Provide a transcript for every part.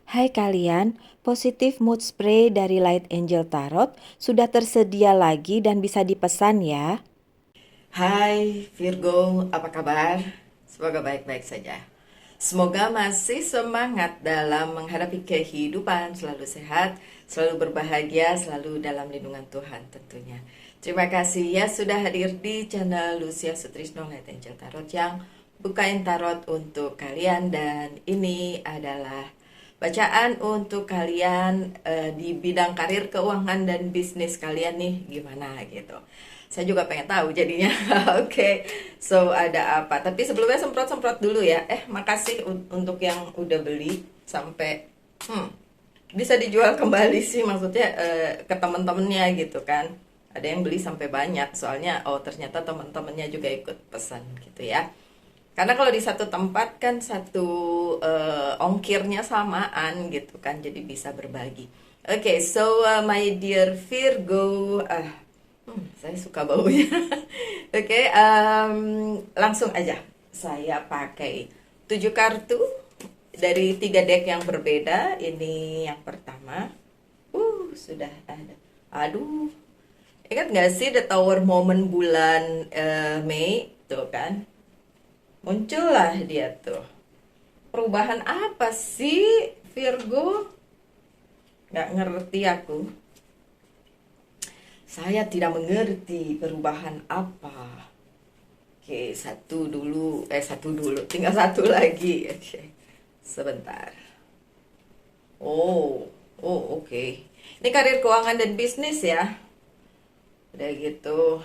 Hai kalian, positif mood spray dari Light Angel Tarot sudah tersedia lagi dan bisa dipesan ya. Hai Virgo, apa kabar? Semoga baik-baik saja. Semoga masih semangat dalam menghadapi kehidupan, selalu sehat, selalu berbahagia, selalu dalam lindungan Tuhan tentunya. Terima kasih ya sudah hadir di channel Lucia Sutrisno Light Angel Tarot yang bukain tarot untuk kalian, dan ini adalah bacaan untuk kalian di bidang karir, keuangan, dan bisnis kalian nih gimana gitu. Saya juga pengen tahu jadinya. Oke, so ada apa? Tapi sebelumnya semprot-semprot dulu ya. Makasih untuk yang udah beli sampai bisa dijual kembali sih, maksudnya ke temen-temennya gitu kan. Ada yang beli sampai banyak, soalnya ternyata temen-temennya juga ikut pesan gitu ya. Karena kalau di satu tempat kan satu ongkirnya samaan gitu kan, jadi bisa berbagi. Oke, so my dear Virgo, saya suka baunya. Oke, langsung aja. Saya pakai 7 kartu dari 3 deck yang berbeda. Ini yang pertama. Sudah ada. Aduh, ingat nggak sih The Tower Moment bulan Mei? Tuh kan, muncullah dia tuh. Perubahan apa sih, Virgo? Nggak ngerti aku. Saya tidak mengerti perubahan apa. Oke, satu dulu, tinggal satu lagi. Oke, sebentar. Oh, oke. Ini karir, keuangan, dan bisnis ya. Udah gitu,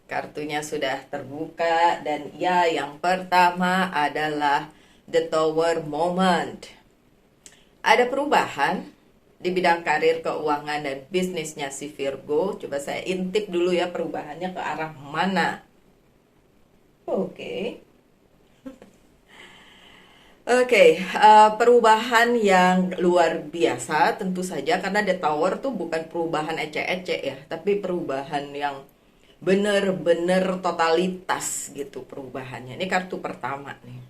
kartunya sudah terbuka, dan ya, yang pertama adalah The Tower Moment. Ada perubahan di bidang karir, keuangan, dan bisnisnya si Virgo. Coba saya intip dulu ya perubahannya ke arah mana. Oke. Perubahan yang luar biasa tentu saja, karena The Tower tuh bukan perubahan ecek-ecek ya, tapi perubahan yang bener-bener totalitas gitu perubahannya. Ini kartu pertama nih,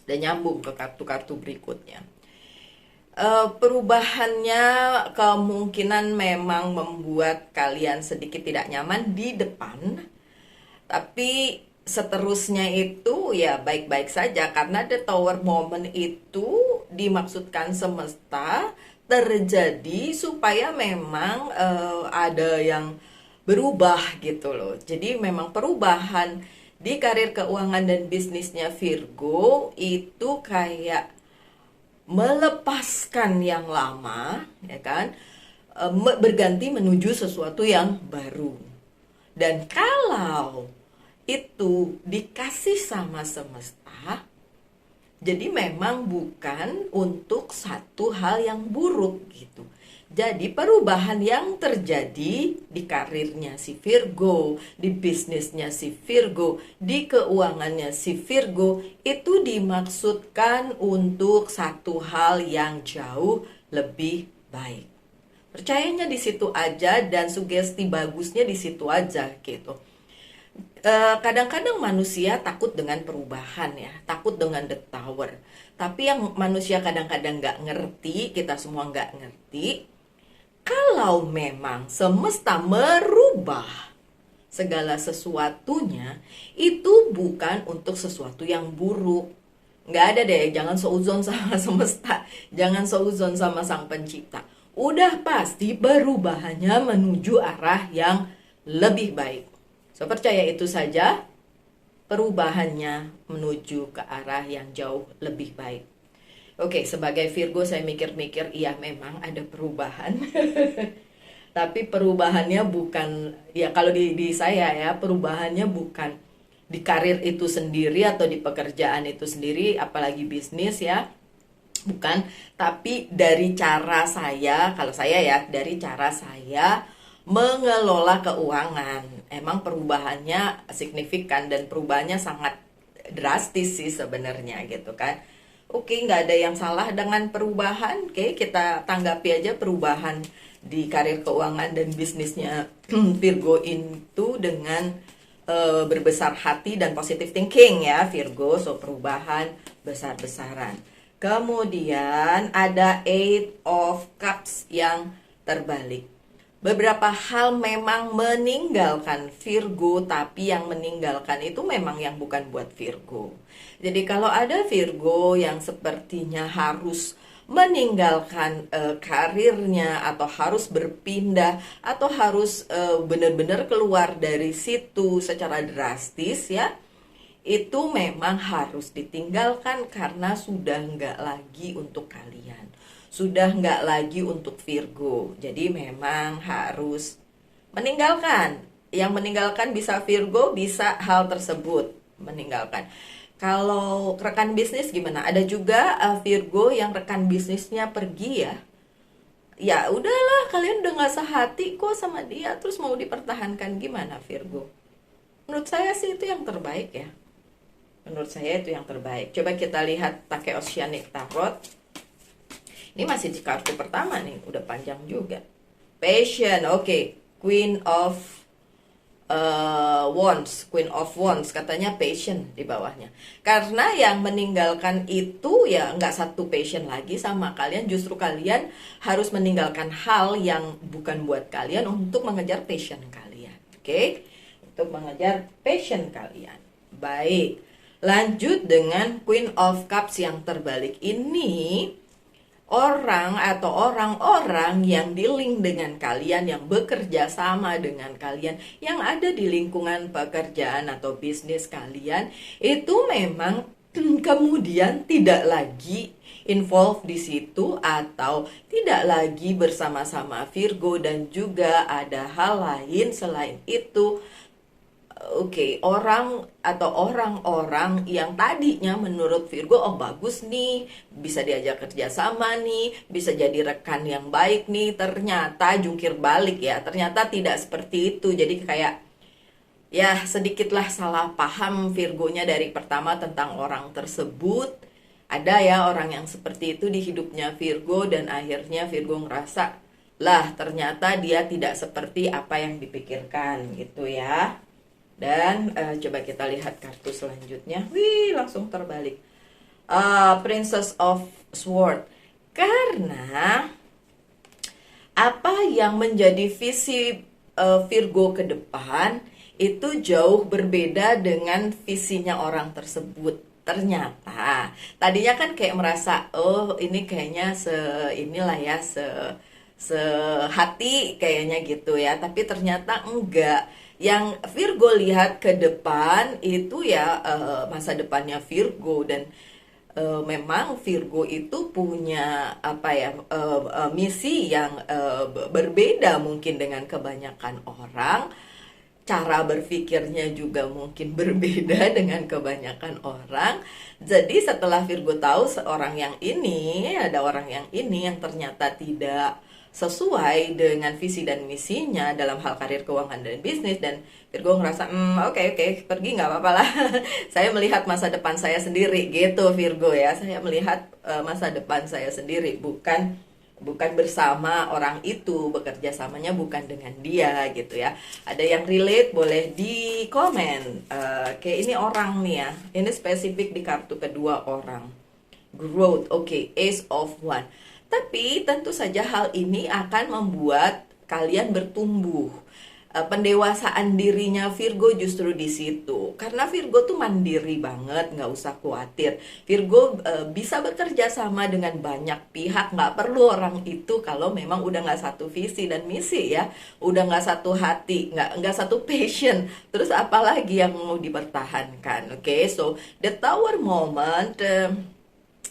dan nyambung ke kartu-kartu berikutnya. Perubahannya kemungkinan memang membuat kalian sedikit tidak nyaman di depan, tapi seterusnya itu ya baik-baik saja, karena The Tower Moment itu dimaksudkan semesta terjadi supaya memang ada yang berubah gitu loh. Jadi memang perubahan di karir, keuangan, dan bisnisnya Virgo itu kayak melepaskan yang lama, ya kan, berganti menuju sesuatu yang baru. Dan kalau itu dikasih sama semesta, jadi memang bukan untuk satu hal yang buruk gitu. Jadi perubahan yang terjadi di karirnya si Virgo, di bisnisnya si Virgo, di keuangannya si Virgo, itu dimaksudkan untuk satu hal yang jauh lebih baik. Percayanya di situ aja, dan sugesti bagusnya di situ aja gitu. Kadang-kadang manusia takut dengan perubahan ya, takut dengan the tower. Tapi yang manusia kadang-kadang nggak ngerti, kita semua nggak ngerti, kalau memang semesta merubah segala sesuatunya, itu bukan untuk sesuatu yang buruk. Nggak ada deh, jangan seuzon sama semesta, jangan seuzon sama sang pencipta. Udah pasti perubahannya menuju arah yang lebih baik. So, percaya itu saja, perubahannya menuju ke arah yang jauh lebih baik. Oke, sebagai Virgo saya mikir-mikir, iya memang ada perubahan. Tapi perubahannya bukan, ya kalau di saya ya, perubahannya bukan di karir itu sendiri atau di pekerjaan itu sendiri, apalagi bisnis ya. Bukan, tapi dari cara saya, kalau saya ya, dari cara saya mengelola keuangan. Emang perubahannya signifikan, dan perubahannya sangat drastis sih sebenarnya gitu kan. Oke, nggak ada yang salah dengan perubahan. Oke, kita tanggapi aja perubahan di karir, keuangan, dan bisnisnya Virgo itu dengan berbesar hati dan positive thinking ya Virgo. So perubahan besar-besaran. Kemudian ada Eight of Cups yang terbalik. Beberapa hal memang meninggalkan Virgo, tapi yang meninggalkan itu memang yang bukan buat Virgo. Jadi kalau ada Virgo yang sepertinya harus meninggalkan karirnya, atau harus berpindah, atau harus benar-benar keluar dari situ secara drastis ya, itu memang harus ditinggalkan karena sudah nggak lagi untuk kalian, sudah nggak lagi untuk Virgo. Jadi memang harus meninggalkan. Yang meninggalkan bisa Virgo, bisa hal tersebut meninggalkan. Kalau rekan bisnis gimana? Ada juga Virgo yang rekan bisnisnya pergi ya. Ya udahlah, kalian udah nggak sehati kok sama dia, terus mau dipertahankan gimana Virgo? Menurut saya sih itu yang terbaik ya. Menurut saya itu yang terbaik. Coba kita lihat pakai Oceanic Tarot. Ini masih di kartu pertama nih, udah panjang juga. Passion, oke. Queen of Wands, Queen of Wands, katanya passion di bawahnya. Karena yang meninggalkan itu ya nggak satu passion lagi sama kalian, justru kalian harus meninggalkan hal yang bukan buat kalian untuk mengejar passion kalian. Oke? Untuk mengejar passion kalian. Baik. Lanjut dengan Queen of Cups yang terbalik. Ini orang atau orang-orang yang di-link dengan kalian, yang bekerja sama dengan kalian, yang ada di lingkungan pekerjaan atau bisnis kalian, itu memang kemudian tidak lagi involved di situ, atau tidak lagi bersama-sama Virgo, dan juga ada hal lain selain itu. Oke, orang atau orang-orang yang tadinya menurut Virgo, oh bagus nih, bisa diajak kerja sama nih, bisa jadi rekan yang baik nih, ternyata jungkir balik ya, ternyata tidak seperti itu. Jadi kayak ya sedikitlah salah paham Virgonya dari pertama tentang orang tersebut. Ada ya orang yang seperti itu di hidupnya Virgo, dan akhirnya Virgo ngerasa, lah ternyata dia tidak seperti apa yang dipikirkan gitu ya. Dan coba kita lihat kartu selanjutnya. Wih, langsung terbalik. Princess of Swords. Karena apa yang menjadi visi Virgo ke depan itu jauh berbeda dengan visinya orang tersebut. Ternyata tadinya kan kayak merasa, oh ini kayaknya inilah ya, sehati kayaknya gitu ya, tapi ternyata enggak. Yang Virgo lihat ke depan itu ya masa depannya Virgo, dan memang Virgo itu punya apa ya, misi yang berbeda mungkin dengan kebanyakan orang. Cara berpikirnya juga mungkin berbeda dengan kebanyakan orang. Jadi setelah Virgo tahu seorang yang ini, ada orang yang ini yang ternyata tidak sesuai dengan visi dan misinya dalam hal karir, keuangan, dan bisnis, dan Virgo ngerasa oke, pergi nggak apa-apa lah. Saya melihat masa depan saya sendiri gitu Virgo ya, saya melihat masa depan saya sendiri, bukan bersama orang itu, bekerja samanya bukan dengan dia gitu ya. Ada yang relate boleh di komen. Kayak ini orang nih ya, ini spesifik di kartu kedua, orang growth. Oke, Ace of Wands. Tapi tentu saja hal ini akan membuat kalian bertumbuh. Pendewasaan dirinya Virgo justru di situ. Karena Virgo tuh mandiri banget, nggak usah khawatir. Virgo bisa bekerja sama dengan banyak pihak, nggak perlu orang itu kalau memang udah nggak satu visi dan misi ya, udah nggak satu hati, nggak satu passion. Terus apalagi yang mau dipertahankan? Oke, so the Tower moment.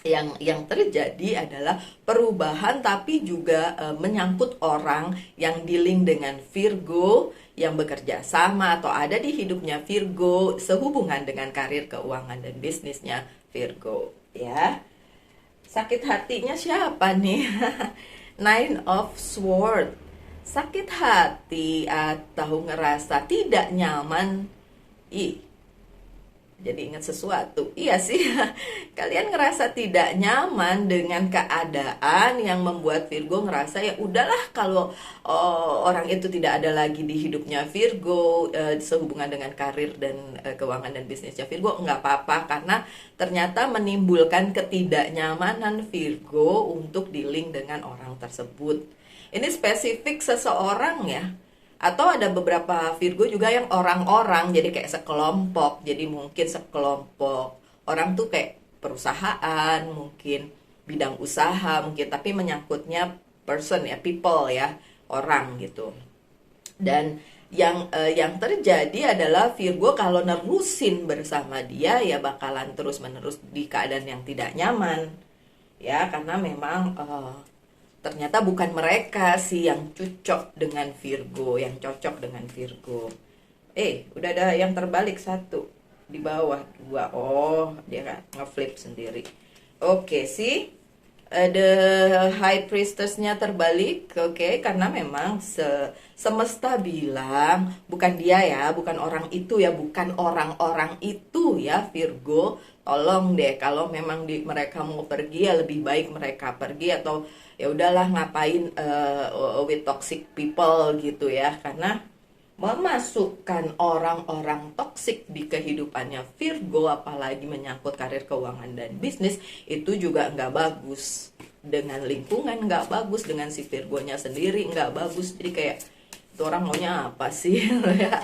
Yang terjadi adalah perubahan, tapi juga menyangkut orang yang dealing dengan Virgo, yang bekerja sama atau ada di hidupnya Virgo sehubungan dengan karir, keuangan, dan bisnisnya Virgo ya. Sakit hatinya siapa nih? Nine of Swords. Sakit hati atau ngerasa tidak nyaman. jadi ingat sesuatu. Iya sih, kalian ngerasa tidak nyaman dengan keadaan yang membuat Virgo ngerasa ya udahlah kalau orang itu tidak ada lagi di hidupnya Virgo, sehubungan dengan karir dan keuangan dan bisnisnya Virgo, nggak apa-apa karena ternyata menimbulkan ketidaknyamanan Virgo untuk dealing dengan orang tersebut. Ini spesifik seseorang ya, atau ada beberapa Virgo juga yang orang-orang, jadi kayak sekelompok. Jadi mungkin sekelompok orang tuh kayak perusahaan, mungkin bidang usaha, mungkin tapi menyangkutnya person ya, people ya, orang gitu. Dan yang terjadi adalah Virgo kalau nerusin bersama dia ya bakalan terus-menerus di keadaan yang tidak nyaman. Ya, karena memang ternyata bukan mereka sih yang cocok dengan Virgo, yang cocok dengan Virgo. Udah ada yang terbalik satu di bawah dua. Oh, dia kan ngeflip sendiri. Oke sih, the High Priestess-nya terbalik. Oke, karena memang semesta bilang bukan dia ya, bukan orang itu ya, bukan orang-orang itu ya Virgo. Tolong deh kalau memang mereka mau pergi ya lebih baik mereka pergi, atau ya udahlah ngapain with toxic people gitu ya, karena memasukkan orang-orang toksik di kehidupannya Virgo apalagi menyangkut karir, keuangan dan bisnis itu juga nggak bagus, dengan lingkungan nggak bagus, dengan si Virgonya sendiri nggak bagus. Jadi kayak itu orang maunya apa sih ya.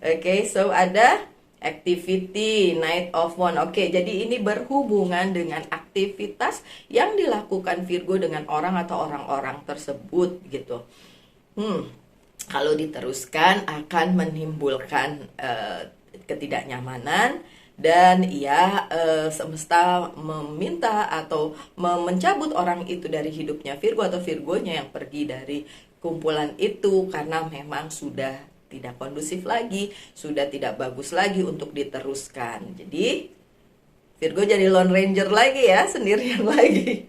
Oke, so ada activity Knight of Wands. Oke, jadi ini berhubungan dengan aktivitas yang dilakukan Virgo dengan orang atau orang-orang tersebut gitu. Kalau diteruskan akan menimbulkan ketidaknyamanan, dan ya semesta meminta atau mencabut orang itu dari hidupnya Virgo, atau Virgonya yang pergi dari kumpulan itu karena memang sudah tidak kondusif lagi, sudah tidak bagus lagi untuk diteruskan. Jadi Virgo jadi Lone Ranger lagi ya, sendirian lagi.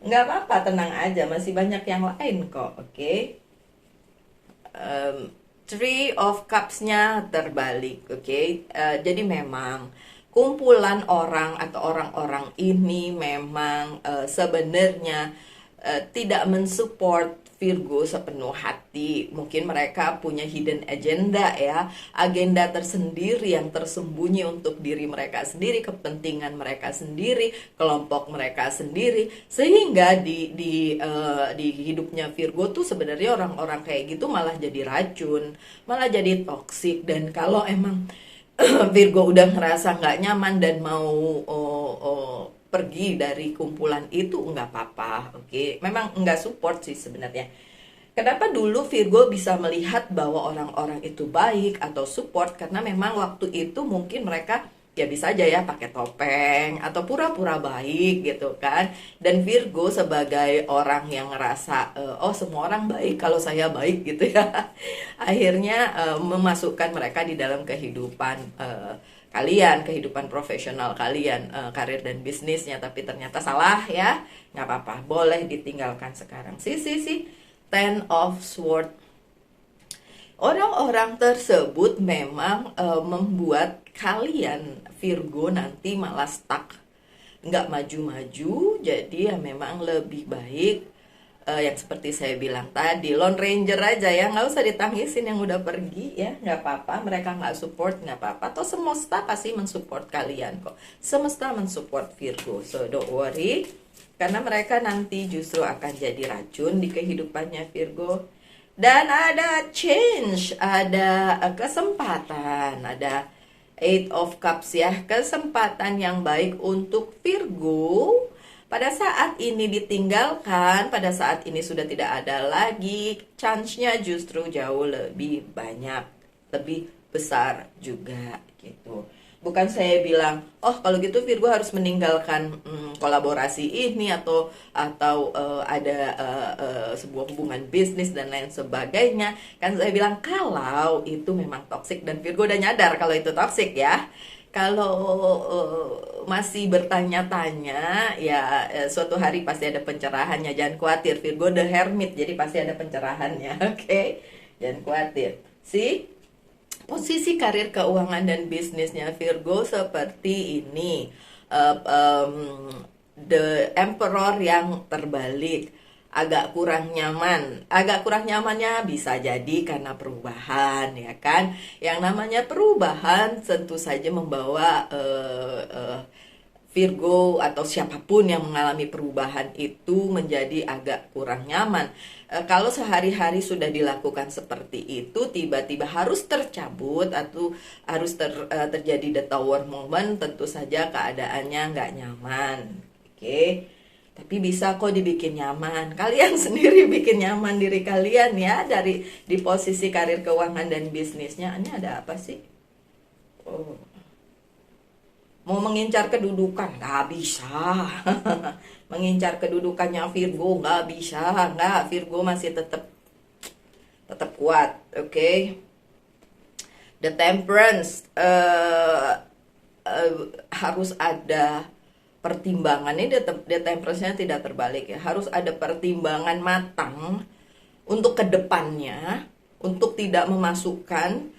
Nggak apa-apa, tenang aja, masih banyak yang lain kok, oke? Three of Cups-nya terbalik, oke? Jadi memang kumpulan orang atau orang-orang ini memang sebenarnya tidak mensupport Virgo sepenuh hati. Mungkin mereka punya hidden agenda ya, agenda tersendiri yang tersembunyi untuk diri mereka sendiri, kepentingan mereka sendiri, kelompok mereka sendiri, sehingga di hidupnya Virgo tuh sebenarnya orang-orang kayak gitu malah jadi racun, malah jadi toksik. Dan kalau emang Virgo udah ngerasa nggak nyaman dan mau pergi dari kumpulan itu, nggak apa-apa, oke? Memang nggak support sih sebenarnya. Kenapa dulu Virgo bisa melihat bahwa orang-orang itu baik atau support? Karena memang waktu itu mungkin mereka ya bisa aja ya pakai topeng atau pura-pura baik gitu kan. Dan Virgo sebagai orang yang ngerasa oh semua orang baik kalau saya baik gitu ya, akhirnya memasukkan mereka di dalam kehidupan kalian, kehidupan profesional kalian, karir dan bisnisnya. Tapi ternyata salah ya, nggak apa-apa, boleh ditinggalkan sekarang. Si Ten of Swords. Orang-orang tersebut memang membuat kalian Virgo nanti malah stuck, nggak maju-maju. Jadi ya memang lebih baik yang seperti saya bilang tadi, Lone Ranger aja ya, nggak usah ditangisin yang udah pergi ya, nggak apa-apa, mereka nggak support, nggak apa-apa, atau semesta pasti mensupport kalian kok, semesta mensupport Virgo, so don't worry, karena mereka nanti justru akan jadi racun di kehidupannya Virgo. Dan ada change, ada kesempatan, ada Eight of Cups ya, kesempatan yang baik untuk Virgo. Pada saat ini ditinggalkan, pada saat ini sudah tidak ada lagi, chance-nya justru jauh lebih banyak, lebih besar juga gitu. Bukan saya bilang, oh kalau gitu Virgo harus meninggalkan kolaborasi ini atau ada sebuah hubungan bisnis dan lain sebagainya. Kan saya bilang kalau itu memang toksik dan Virgo udah nyadar kalau itu toksik ya. Kalau masih bertanya-tanya ya suatu hari pasti ada pencerahannya, jangan khawatir, Virgo the Hermit, jadi pasti ada pencerahannya. Oke, jangan khawatir. See, posisi karir keuangan dan bisnisnya Virgo seperti ini. Eh, em, the Emperor yang terbalik, agak kurang nyaman. Agak kurang nyamannya bisa jadi karena perubahan, ya kan? Yang namanya perubahan tentu saja membawa Virgo atau siapapun yang mengalami perubahan itu menjadi agak kurang nyaman. Kalau sehari-hari sudah dilakukan seperti itu, tiba-tiba harus tercabut atau harus terjadi the tower moment, tentu saja keadaannya nggak nyaman. Oke, tapi bisa kok dibikin nyaman. Kalian sendiri bikin nyaman diri kalian ya dari di posisi karir keuangan dan bisnisnya. Ini ada apa sih? Oh. Mau mengincar kedudukan nggak bisa. Mengincar kedudukannya Virgo nggak bisa, nggak. Virgo masih tetap tetap kuat, oke. The Temperance, harus ada pertimbangan. Ini the Temperance-nya tidak terbalik ya, harus ada pertimbangan matang untuk kedepannya, untuk tidak memasukkan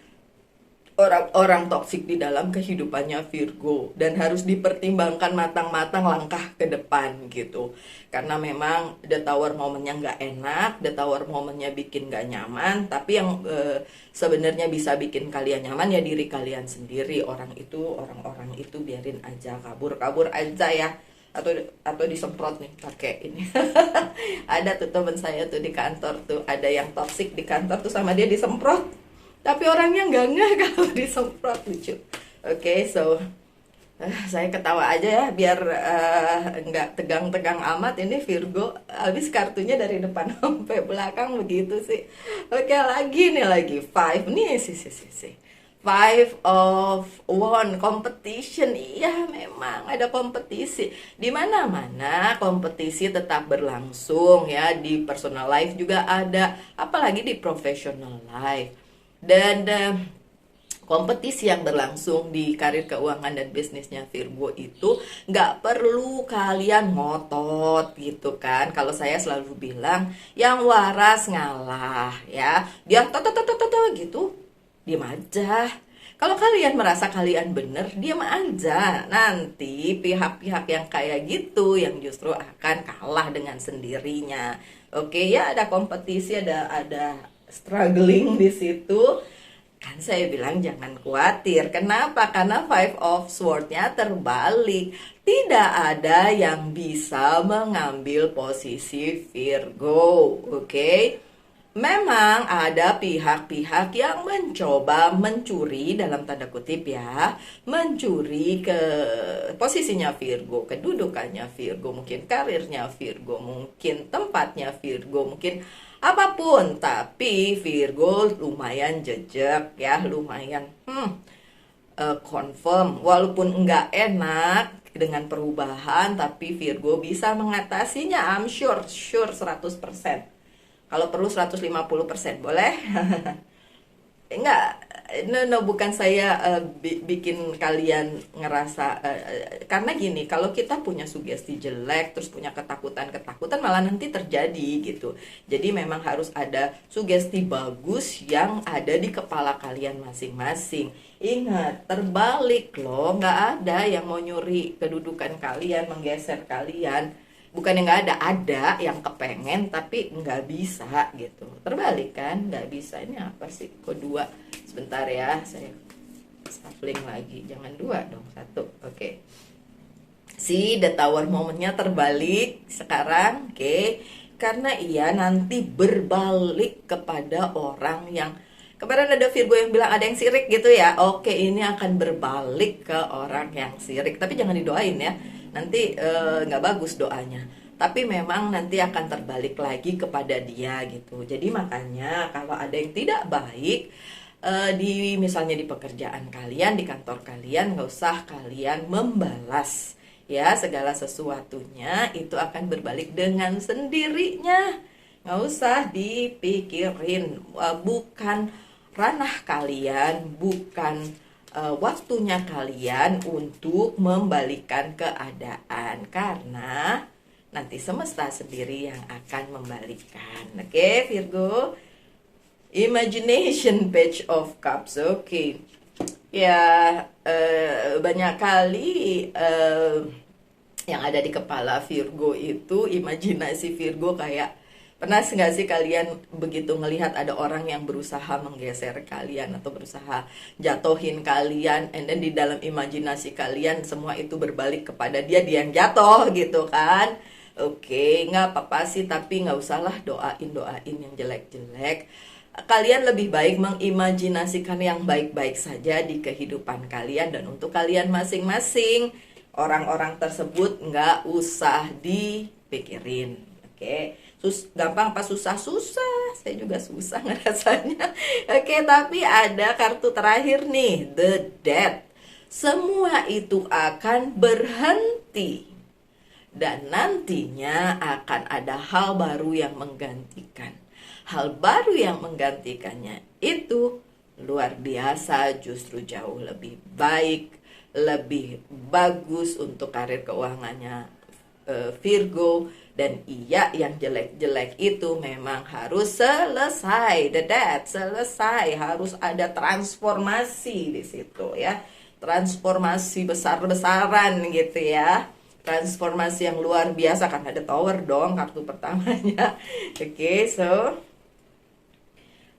orang-orang toksik di dalam kehidupannya Virgo, dan harus dipertimbangkan matang-matang langkah ke depan gitu, karena memang the tower momennya nggak enak, the tower momennya bikin nggak nyaman, tapi yang sebenarnya bisa bikin kalian nyaman ya diri kalian sendiri. Orang-orang itu biarin aja, kabur aja ya, atau disemprot nih pakai ini. Ada tuh teman saya tuh di kantor tuh, ada yang toksik di kantor tuh, sama dia disemprot tapi orangnya nggak ngeh kalau disemprot. Lucu. Oke, so saya ketawa aja ya biar nggak tegang-tegang amat. Ini Virgo habis kartunya dari depan sampai belakang begitu sih. Oke, lagi five nih, sih Five of One, competition. Iya, memang ada kompetisi. Di mana-mana kompetisi tetap berlangsung ya, di personal life juga ada, apalagi di professional life. Dan kompetisi yang berlangsung di karir keuangan dan bisnisnya Virgo itu nggak perlu kalian ngotot gitu kan. Kalau saya selalu bilang yang waras ngalah ya, dia gitu, diam aja. Kalau kalian merasa kalian bener, diam aja. Nanti pihak-pihak yang kayak gitu yang justru akan kalah dengan sendirinya. Oke ya, ada kompetisi, ada struggling di situ. Kan saya bilang jangan khawatir. Kenapa? Karena Five of Swords-nya terbalik. Tidak ada yang bisa mengambil posisi Virgo. Oke? Memang ada pihak-pihak yang mencoba mencuri, dalam tanda kutip ya, mencuri ke posisinya Virgo, kedudukannya Virgo, mungkin karirnya Virgo, mungkin tempatnya Virgo, mungkin apapun. Tapi Virgo lumayan jejak ya, lumayan confirm, walaupun nggak enak dengan perubahan, tapi Virgo bisa mengatasinya. I'm sure 100%. Kalau perlu 150%, boleh? Enggak, no, bukan saya bikin kalian ngerasa, karena gini, kalau kita punya sugesti jelek, terus punya ketakutan malah nanti terjadi gitu. Jadi memang harus ada sugesti bagus yang ada di kepala kalian masing-masing. Ingat, terbalik loh, nggak ada yang mau nyuri kedudukan kalian, menggeser kalian. Bukan yang nggak ada yang kepengen tapi nggak bisa gitu. Terbalik kan, nggak bisa. Ini apa sih? Kok dua? Sebentar ya, saya shuffling lagi. Jangan dua dong, satu. Oke. Si the tower momennya terbalik sekarang, oke. Karena iya nanti berbalik kepada orang yang, kemarin ada Virgo yang bilang ada yang sirik gitu ya. Oke, ini akan berbalik ke orang yang sirik. Tapi jangan didoain ya, nanti nggak bagus doanya. Tapi memang nanti akan terbalik lagi kepada dia gitu. Jadi makanya kalau ada yang tidak baik di misalnya di pekerjaan kalian, di kantor kalian, nggak usah kalian membalas ya, segala sesuatunya itu akan berbalik dengan sendirinya. Nggak usah dipikirin, bukan ranah kalian, bukan waktunya kalian untuk membalikan keadaan, karena nanti semesta sendiri yang akan membalikan. Oke, Virgo. Imagination Page of Cups. Oke. Ya, banyak kali yang ada di kepala Virgo itu, imajinasi Virgo kayak, pernah nggak sih kalian begitu ngelihat ada orang yang berusaha menggeser kalian atau berusaha jatuhin kalian, and then di dalam imajinasi kalian semua itu berbalik kepada dia yang jatuh gitu kan? Oke, nggak apa-apa sih, tapi nggak usahlah doain yang jelek-jelek. Kalian lebih baik mengimajinasikan yang baik-baik saja di kehidupan kalian, dan untuk kalian masing-masing, orang-orang tersebut nggak usah dipikirin. Oke, gampang apa susah? Saya juga susah ngerasanya. Oke, tapi ada kartu terakhir nih, The Death. Semua itu akan berhenti, dan nantinya akan ada hal baru yang menggantikan. Hal baru yang menggantikannya itu luar biasa, justru jauh lebih baik, lebih bagus untuk karir keuangannya Virgo. Dan iya, yang jelek-jelek itu memang harus selesai, the death selesai, harus ada transformasi di situ ya, transformasi besar-besaran gitu ya, transformasi yang luar biasa, kan ada Tower dong kartu pertamanya. Oke, so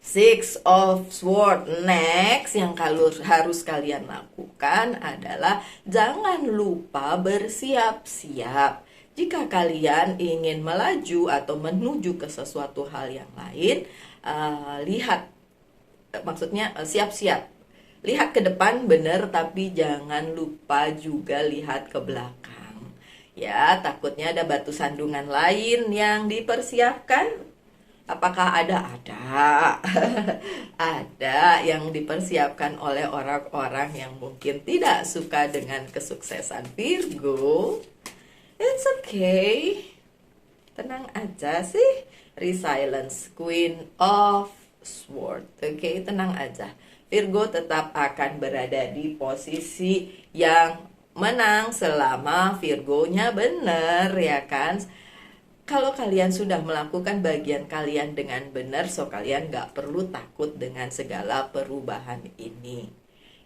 Six of Swords. Next yang harus kalian lakukan adalah jangan lupa bersiap-siap. Jika kalian ingin melaju atau menuju ke sesuatu hal yang lain, siap-siap. Lihat ke depan bener, tapi jangan lupa juga lihat ke belakang. Ya, takutnya ada batu sandungan lain yang dipersiapkan. Apakah ada? Ada. Ada yang dipersiapkan oleh orang-orang yang mungkin tidak suka dengan kesuksesan Virgo. It's okay. Tenang aja sih. Resilience, Queen of Swords. Oke, tenang aja. Virgo tetap akan berada di posisi yang menang selama Virgonya benar, ya kan? Kalau kalian sudah melakukan bagian kalian dengan benar, so kalian gak perlu takut dengan segala perubahan ini.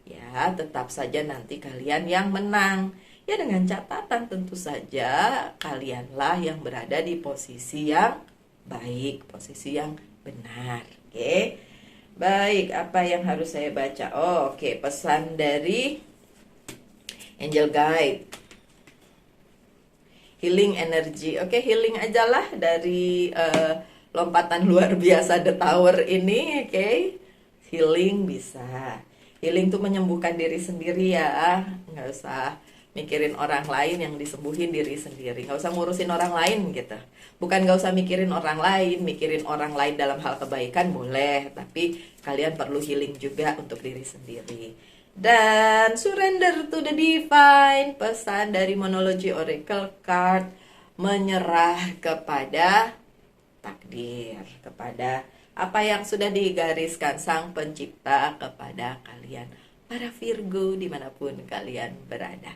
Ya, tetap saja nanti kalian yang menang. Ya, dengan catatan tentu saja kalianlah yang berada di posisi yang baik, posisi yang benar. Oke. Baik, apa yang harus saya baca? Oke, pesan dari Angel Guide. Healing energy. Oke, healing aja lah dari lompatan luar biasa The Tower ini. Oke, healing bisa. Healing tuh menyembuhkan diri sendiri ya. Nggak usah mikirin orang lain, yang disembuhin diri sendiri. Nggak usah ngurusin orang lain gitu. Bukan nggak usah mikirin orang lain. Mikirin orang lain dalam hal kebaikan boleh, tapi kalian perlu healing juga untuk diri sendiri. Dan surrender to the divine, pesan dari Monology Oracle Card, menyerah kepada takdir, kepada apa yang sudah digariskan Sang Pencipta kepada kalian, para Virgo dimanapun kalian berada.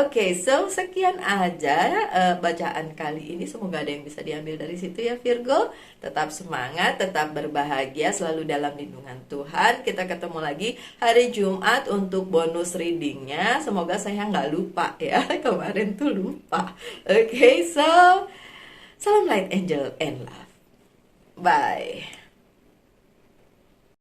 Oke, so sekian aja bacaan kali ini. Semoga ada yang bisa diambil dari situ ya Virgo. Tetap semangat, tetap berbahagia, selalu dalam lindungan Tuhan. Kita ketemu lagi hari Jumat untuk bonus readingnya. Semoga saya nggak lupa ya, kemarin tuh lupa. Oke, so salam light angel and love. Bye.